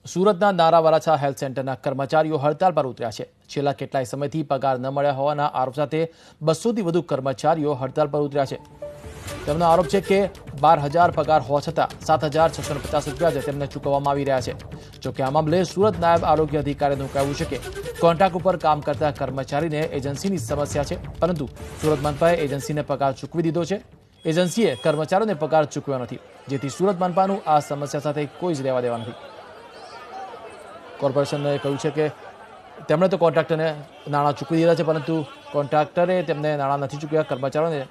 સુરતના નારા વરાછા હેલ્થ સેન્ટરના કર્મચારીઓ હડતાલ પર ઉતર્યા છે। છેલ્લા કેટલાય સમયથી પગાર ન મળ્યા હોવાના આરોપ સાથે 200થી વધુ કર્મચારીઓ હડતાલ પર ઉતર્યા છે। તેમનો આરોપ છે કે 12,000 પગાર હોવા છતાં 7,650 રૂપિયા જ તેમને ચૂકવવામાં આવી રહ્યા છે। જોકે આ મામલે સુરત નાયબ આરોગ્ય અધિકારીનું કહેવું છે કે કોન્ટ્રાક્ટ ઉપર કામ કરતા કર્મચારીને એજન્સીની સમસ્યા છે, પરંતુ સુરત મનપાએ એજન્સીને પગાર ચૂકવી દીધો છે। એજન્સીએ કર્મચારીઓને પગાર ચૂકવ્યો નથી, જેથી સુરત મનપાનું આ સમસ્યા સાથે કોઈ જ લેવા દેવા નથી। કોર્પોરેશને કહ્યું છે કે તેમણે તો કોન્ટ્રાક્ટરને નાણાં ચૂકવી દીધા છે, પરંતુ કોન્ટ્રાક્ટરે તેમને નાણાં નથી ચૂકવ્યા। કર્મચારીઓને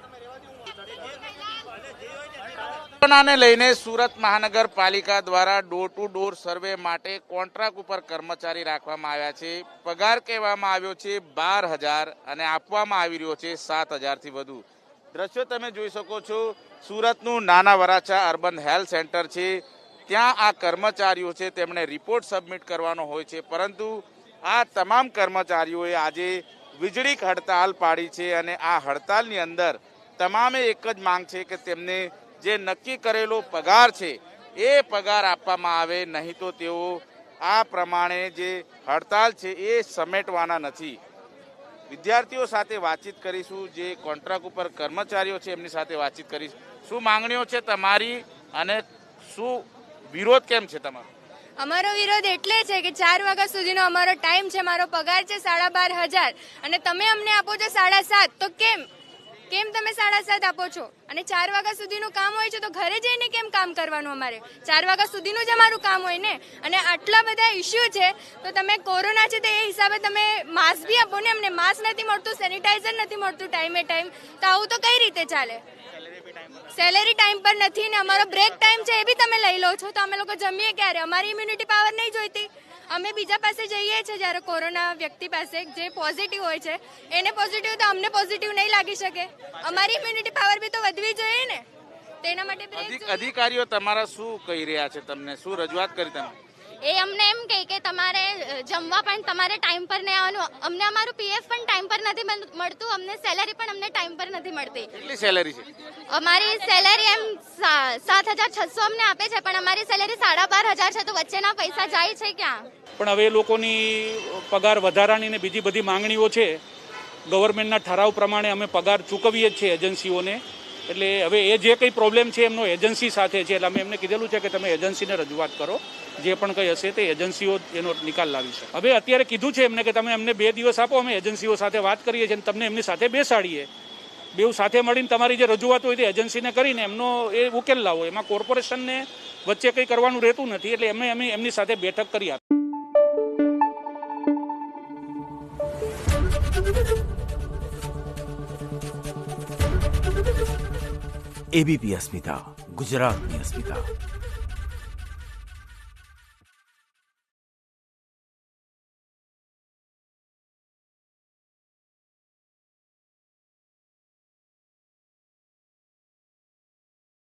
કોરોનાને લઈને સુરત મહાનગરપાલિકા દ્વારા ડોર ટુ ડોર સર્વે માટે કોન્ટ્રાક્ટ ઉપર કર્મચારી રાખવામાં આવ્યા છે। પગાર કહેવામાં આવ્યો છે 12,000 અને આપવામાં આવી રહ્યો છે 7,000થી વધુ। દ્રશ્યો તમે જોઈ શકો છો, સુરતનું નાના વરાછા અર્બન હેલ્થ સેન્ટર છે, ત્યાં આ કર્મચારીઓ છે તેમણે રિપોર્ટ સબમિટ કરવાનો હોય છે, પરંતુ આ તમામ કર્મચારીઓએ આજે વીજળી હડતાલ પાડી છે અને આ હડતાલની અંદર તમામે એક જ માંગ છે કે તેમને જે નક્કી કરેલો પગાર છે એ પગાર આપવામાં આવે, નહીં તો તેઓ આ પ્રમાણે જે હડતાલ છે એ સમેટવાના નથી। વિદ્યાર્થીઓ સાથે વાતચીત કરીશું, જે કોન્ટ્રાક્ટ ઉપર કર્મચારીઓ છે એમની સાથે વાતચીત કરીશું। શું માંગણીઓ છે તમારી અને શું વિરોધ કેમ છે તમારો? અમારો વિરોધ એટલે છે કે 4 વાગ્યા સુધીનો અમારો ટાઈમ છે, મારો પગાર છે 12,500 અને તમે અમને આપો છો 7.5, તો કેમ તમે 7.5 આપો છો? અને 4 વાગ્યા સુધીનું કામ હોય છે તો ઘરે જઈને કેમ કામ કરવાનું? અમારે 4 વાગ્યા સુધીનું જ અમારું કામ હોય ને। અને આટલા બધા ઇસ્યુ છે તો તમે કોરોના છે તો એ હિસાબે તમે માસ્ક બી આપો ને। અમને માસ્ક નથી મળતું, સેનિટાઈઝર નથી મળતું ટાઈમે ટાઈમ, તો આવું તો કઈ રીતે ચાલે? સેલેરી ટાઈમ પર નથી ને અમારો બ્રેક ટાઈમ છે એ બી તમે લઈ લો છો, તો અમે લોકો જમીએ ક્યારે? અમારી ઇમ્યુનિટી પાવર નહીં જોઈતી? અમે બીજા પાસે જઈએ છીએ જ્યારે કોરોના વ્યક્તિ પાસે જે પોઝિટિવ હોય છે એને પોઝિટિવ, તો અમને પોઝિટિવ નહીં લાગી શકે? અમારી ઇમ્યુનિટી પાવર બી તો વધવી જોઈએ ને, તેના માટે બ્રેક। અધિકારીઓ તમારા શું કહી રહ્યા છે? તમને શું રજૂઆત કરી તમે? એ અમને એમ કહે કે તમારે જમવા પણ તમારે ટાઈમ પર નહીં આવવાનું, અમને અમારું પીએફ પણ ટાઈમ પર નથી મળતું, અમને સેલેરી પણ અમને ટાઈમ પર નથી મળતી। કેટલી સેલેરી છે? અમારી સેલેરી એમ 7,600 અમને આપે છે, પણ અમારી સેલેરી 12,500 છે, તો વચ્ચેના પૈસા જાય છે ક્યાં? પણ હવે લોકોની પગાર વધારાની ને બીજી બધી માંગણીઓ છે, ગવર્મેન્ટના ઠરાવ પ્રમાણે અમે પગાર ચૂકવીએ જ છીએ એજન્સીઓને, એટલે હવે એ જે કંઈ પ્રોબ્લેમ છે એમનો એજન્સી સાથે છે, એટલે અમે એમને કીધેલું છે કે તમે એજન્સીને રજૂઆત કરો, જે પણ કંઈ હશે તે એજન્સીઓ એનો નિકાલ લાવી છે। હવે અત્યારે કીધું છે એમને કે તમે અમને 2 દિવસ આપો, અમે એજન્સીઓ સાથે વાત કરીએ છીએ અને તમને એમની સાથે બેસાડીએ, બેઉ સાથે મળીને તમારી જે રજૂઆત હોય તે એજન્સીને કરીને એમનો એ ઉકેલ લાવો। એમાં કોર્પોરેશનને વચ્ચે કંઈ કરવાનું રહેતું નથી, એટલે અમે એમની સાથે બેઠક કરી આપી। एबीपी अस्मिता, गुजरातनी अस्मिता।